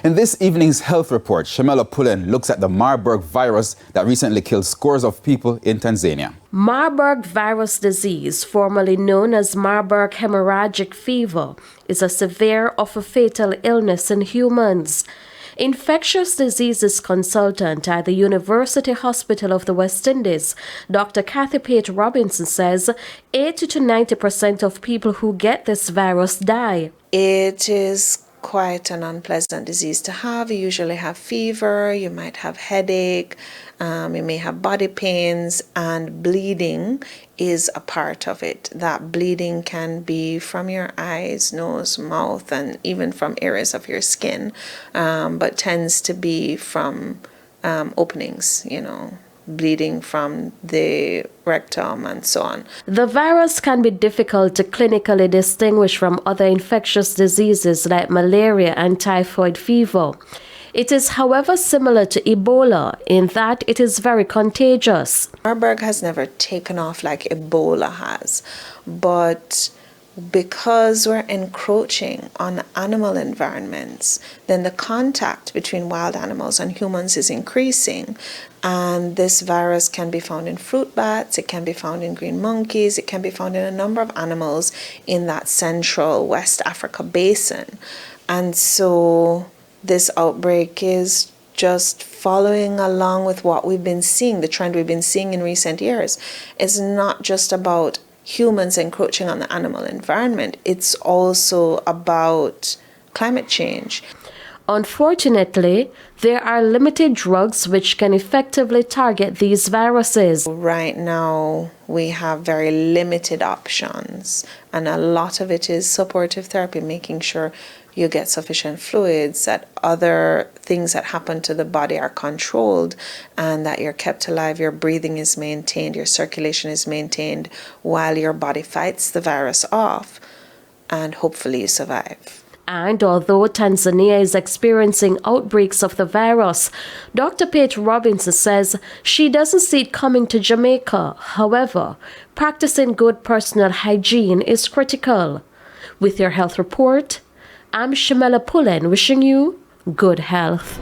In this evening's health report, Shamela Pullen looks at the Marburg virus that recently killed scores of people in Tanzania. Marburg virus disease, formerly known as Marburg hemorrhagic fever, is a severe or fatal illness in humans. Infectious diseases consultant at the University Hospital of the West Indies, Dr. Kathy Pate Robinson, says 80 to 90% of people who get this virus die. It is quite an unpleasant disease to have. You usually have fever, you might have headache, you may have body pains, and bleeding is a part of it. That bleeding can be from your eyes, nose, mouth, and even from areas of your skin, but tends to be from openings, bleeding from the rectum and so on. The virus can be difficult to clinically distinguish from other infectious diseases like malaria and typhoid fever. It is, however, similar to Ebola in that it is very contagious. Marburg has never taken off like Ebola has, but because we're encroaching on animal environments, then the contact between wild animals and humans is increasing. And this virus can be found in fruit bats, it can be found in green monkeys, it can be found in a number of animals in that central West Africa basin. And so this outbreak is just following along with what we've been seeing, the trend we've been seeing in recent years. It's not just about humans encroaching on the animal environment, it's also about climate change. Unfortunately, there are limited drugs which can effectively target these viruses. Right now, we have very limited options, and a lot of it is supportive therapy, making sure you get sufficient fluids, that other things that happen to the body are controlled, and that you're kept alive, your breathing is maintained, your circulation is maintained while your body fights the virus off, and hopefully you survive. And although Tanzania is experiencing outbreaks of the virus, Dr. Pate Robinson says she doesn't see it coming to Jamaica. However, practicing good personal hygiene is critical. With your health report, I'm Shamela Pullen wishing you good health.